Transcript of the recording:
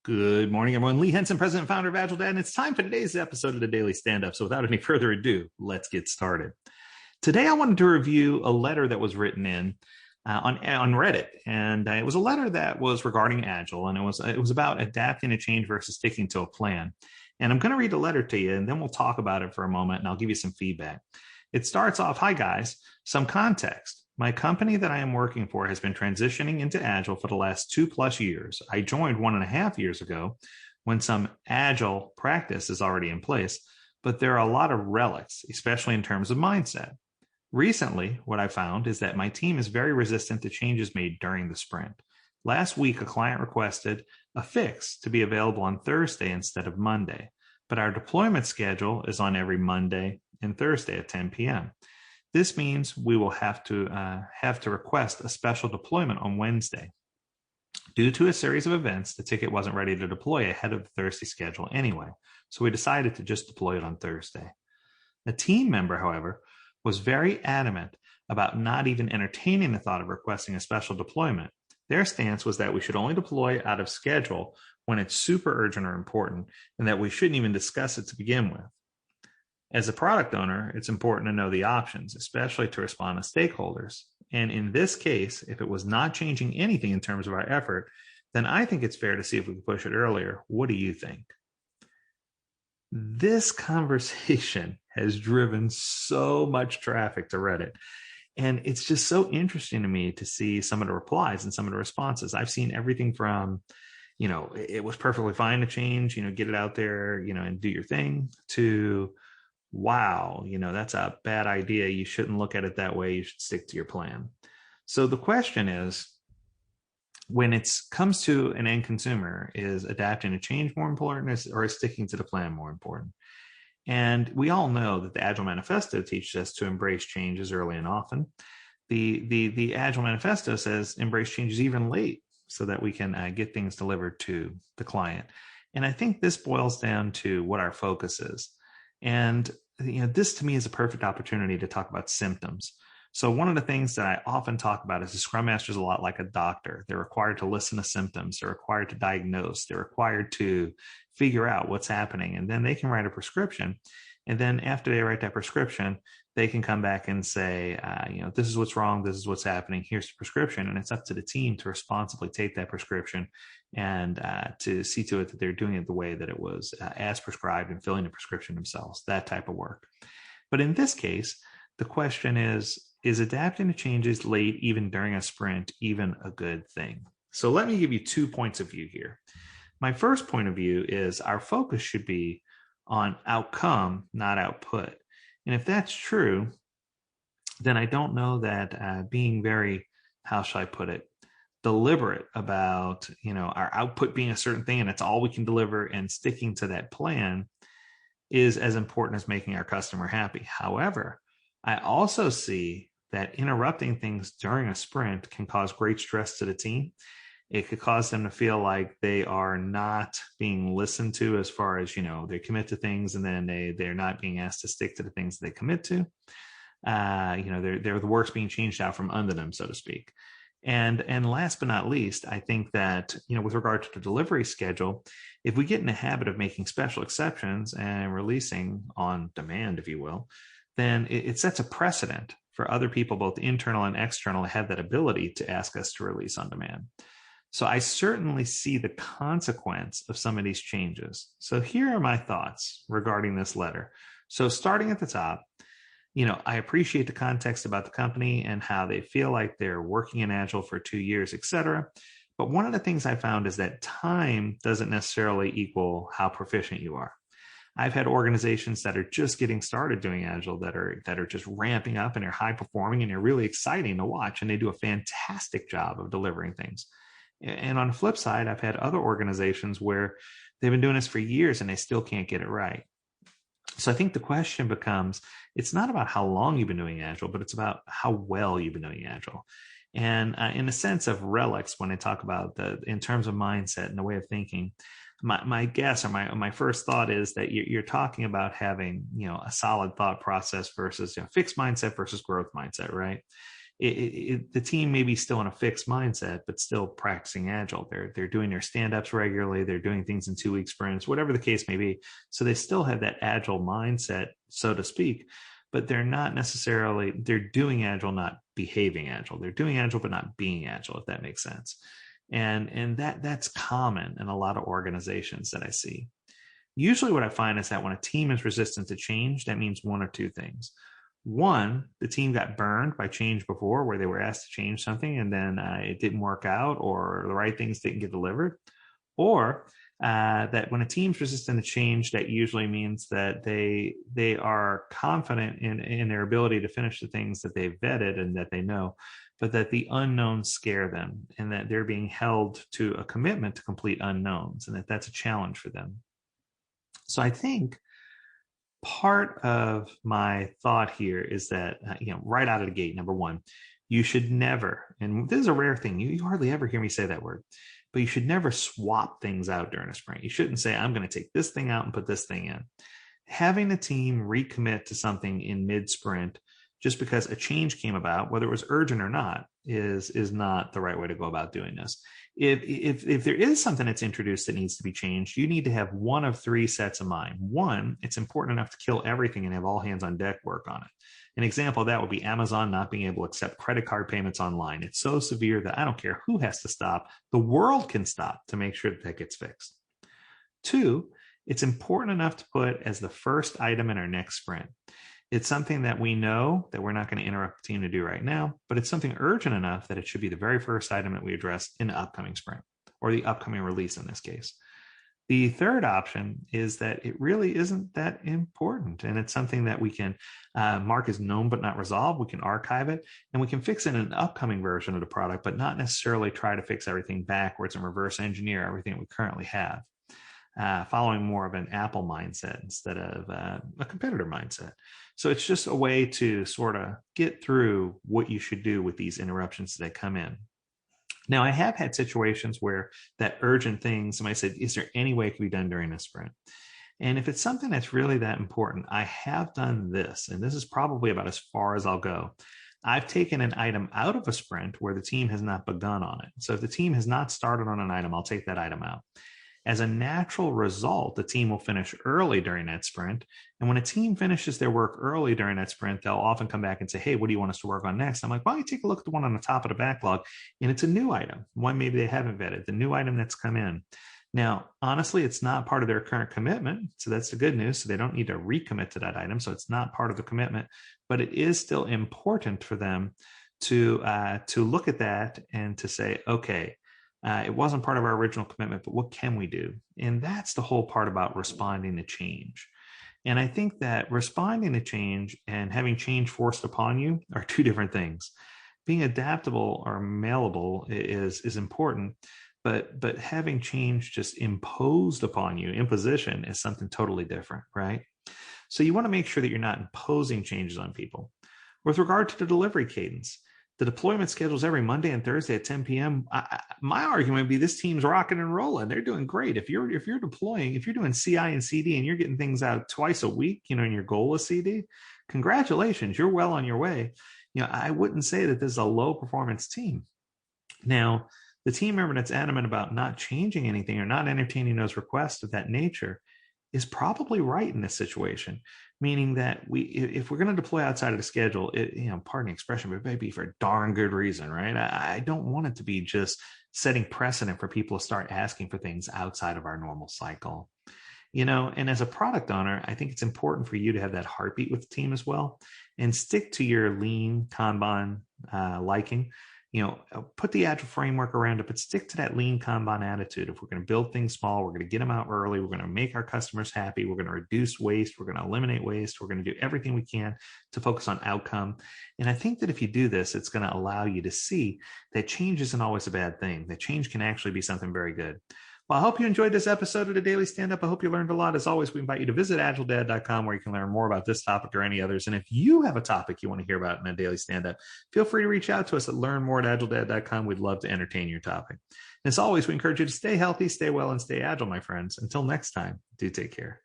Good morning, everyone. Lee Henson, President and Founder of AgileDad, and it's time for today's episode of the Daily Stand-Up. So without any further ado, let's get started. Today, I wanted to review a letter that was written in on Reddit, and it was a letter that was regarding Agile, and it was about adapting to change versus sticking to a plan. And I'm going to read the letter to you, and then we'll talk about it for a moment, and I'll give you some feedback. It starts off, "Hi guys, some context. My company that I am working for has been transitioning into Agile for the last 2+ years. I joined 1.5 years ago when some Agile practice is already in place, but there are a lot of relics, especially in terms of mindset. Recently, what I found is that my team is very resistant to changes made during the sprint. Last week, a client requested a fix to be available on Thursday instead of Monday, but our deployment schedule is on every Monday and Thursday at 10 p.m. This means we will have to request a special deployment on Wednesday. Due to a series of events, the ticket wasn't ready to deploy ahead of the Thursday schedule anyway, so we decided to just deploy it on Thursday. A team member, however, was very adamant about not even entertaining the thought of requesting a special deployment. Their stance was that we should only deploy out of schedule when it's super urgent or important, and that we shouldn't even discuss it to begin with. As a product owner, it's important to know the options, especially to respond to stakeholders. And in this case, if it was not changing anything in terms of our effort, then I think it's fair to see if we can push it earlier. What do you think?" This conversation has driven so much traffic to Reddit. And it's just so interesting to me to see some of the replies and some of the responses. I've seen everything from, it was perfectly fine to change, get it out there, and do your thing, to, wow, that's a bad idea. You shouldn't look at it that way. You should stick to your plan. So the question is, when it comes to an end consumer, is adapting to change more important, or is sticking to the plan more important? And we all know that the Agile Manifesto teaches us to embrace changes early and often. The Agile Manifesto says embrace changes even late so that we can get things delivered to the client. And I think this boils down to what our focus is. And this to me is a perfect opportunity to talk about symptoms. So one of the things that I often talk about is a Scrum Master is a lot like a doctor. They're required to listen to symptoms. They're required to diagnose. They're required to figure out what's happening. And then they can write a prescription. And then after they write that prescription, they can come back and say, this is what's wrong. This is what's happening. Here's the prescription. And it's up to the team to responsibly take that prescription and to see to it that they're doing it the way that it was as prescribed and filling the prescription themselves, that type of work. But in this case, the question is adapting to changes late, even during a sprint, even a good thing? So let me give you 2 points of view here. My first point of view is our focus should be on outcome, not output. And if that's true, then I don't know that being very, how shall I put it, deliberate about, our output being a certain thing and it's all we can deliver and sticking to that plan is as important as making our customer happy. However, I also see that interrupting things during a sprint can cause great stress to the team. It could cause them to feel like they are not being listened to as far as, they commit to things and then they're not being asked to stick to the things they commit to. They're the work's being changed out from under them, so to speak. And last but not least, I think that, with regard to the delivery schedule, if we get in the habit of making special exceptions and releasing on demand, if you will, then it sets a precedent for other people, both internal and external, to have that ability to ask us to release on demand. So I certainly see the consequence of some of these changes. So here are my thoughts regarding this letter. So starting at the top, I appreciate the context about the company and how they feel like they're working in Agile for 2 years, et cetera. But one of the things I found is that time doesn't necessarily equal how proficient you are. I've had organizations that are just getting started doing Agile that are just ramping up and they're high performing and they're really exciting to watch, and they do a fantastic job of delivering things. And on the flip side, I've had other organizations where they've been doing this for years and they still can't get it right. So I think the question becomes, it's not about how long you've been doing Agile, but it's about how well you've been doing Agile. And in the sense of relics, when I talk about in terms of mindset and the way of thinking, my guess or my first thought is that you're talking about having, a solid thought process versus fixed mindset versus growth mindset, right? the team may be still in a fixed mindset, but still practicing agile. They're doing their stand-ups regularly. They're doing things in 2-week sprints, whatever the case may be. So they still have that agile mindset, so to speak, but they're doing agile, not behaving agile. They're doing agile, but not being agile, if that makes sense. And that's common in a lot of organizations that I see. Usually what I find is that when a team is resistant to change, that means one or two things. One, the team got burned by change before, where they were asked to change something and then it didn't work out, or the right things didn't get delivered. Or that when a team's resistant to change, that usually means that they are confident in their ability to finish the things that they've vetted and that they know, but that the unknowns scare them, and that they're being held to a commitment to complete unknowns, and that that's a challenge for them. So I think part of my thought here is that, right out of the gate, number one, you should never, and this is a rare thing, you hardly ever hear me say that word, but you should never swap things out during a sprint. You shouldn't say, I'm going to take this thing out and put this thing in. Having the team recommit to something in mid-sprint just because a change came about, whether it was urgent or not, is not the right way to go about doing this. If there is something that's introduced that needs to be changed, you need to have one of three sets of mind. One, it's important enough to kill everything and have all hands on deck work on it. An example of that would be Amazon not being able to accept credit card payments online. It's so severe that I don't care who has to stop, the world can stop to make sure that gets fixed. Two, it's important enough to put as the first item in our next sprint. It's something that we know that we're not going to interrupt the team to do right now, but it's something urgent enough that it should be the very first item that we address in the upcoming sprint, or the upcoming release in this case. The third option is that it really isn't that important, and it's something that we can mark as known but not resolved. We can archive it, and we can fix it in an upcoming version of the product, but not necessarily try to fix everything backwards and reverse engineer everything we currently have, following more of an Apple mindset instead of a competitor mindset. So it's just a way to sort of get through what you should do with these interruptions that come in. Now, I have had situations where that urgent thing, somebody said, is there any way it can be done during this sprint? And if it's something that's really that important, I have done this, and this is probably about as far as I'll go. I've taken an item out of a sprint where the team has not begun on it. So if the team has not started on an item, I'll take that item out. As a natural result, the team will finish early during that sprint. And when a team finishes their work early during that sprint, they'll often come back and say, hey, what do you want us to work on next? I'm like, why don't you take a look at the one on the top of the backlog? And it's a new item, one maybe they haven't vetted, the new item that's come in. Now, honestly, it's not part of their current commitment. So that's the good news. So they don't need to recommit to that item. So it's not part of the commitment, but it is still important for them to look at that and to say, okay, it wasn't part of our original commitment, but what can we do? And that's the whole part about responding to change. And I think that responding to change and having change forced upon you are two different things. Being adaptable or malleable is important, but having change just imposed upon you, imposition, is something totally different, right? So you want to make sure that you're not imposing changes on people. With regard to the delivery cadence, the deployment schedules every Monday and Thursday at 10 p.m. My argument would be this team's rocking and rolling. They're doing great. If you're deploying, if you're doing CI and CD and you're getting things out twice a week, and your goal is CD, congratulations, you're well on your way. I wouldn't say that this is a low performance team. Now, the team member that's adamant about not changing anything or not entertaining those requests of that nature is probably right in this situation, meaning that if we're going to deploy outside of the schedule, pardon the expression, but it may be for a darn good reason, right? I don't want it to be just setting precedent for people to start asking for things outside of our normal cycle. And as a product owner, I think it's important for you to have that heartbeat with the team as well, and stick to your lean Kanban liking. Put the agile framework around it, but stick to that lean Kanban attitude. If we're going to build things small, we're going to get them out early. We're going to make our customers happy. We're going to reduce waste. We're going to eliminate waste. We're going to do everything we can to focus on outcome. And I think that if you do this, it's going to allow you to see that change isn't always a bad thing. That change can actually be something very good. Well, I hope you enjoyed this episode of the Daily Stand-Up. I hope you learned a lot. As always, we invite you to visit AgileDad.com, where you can learn more about this topic or any others. And if you have a topic you want to hear about in a Daily Stand-Up, feel free to reach out to us at learnmore@agiledad.com. We'd love to entertain your topic. And as always, we encourage you to stay healthy, stay well, and stay agile, my friends. Until next time, do take care.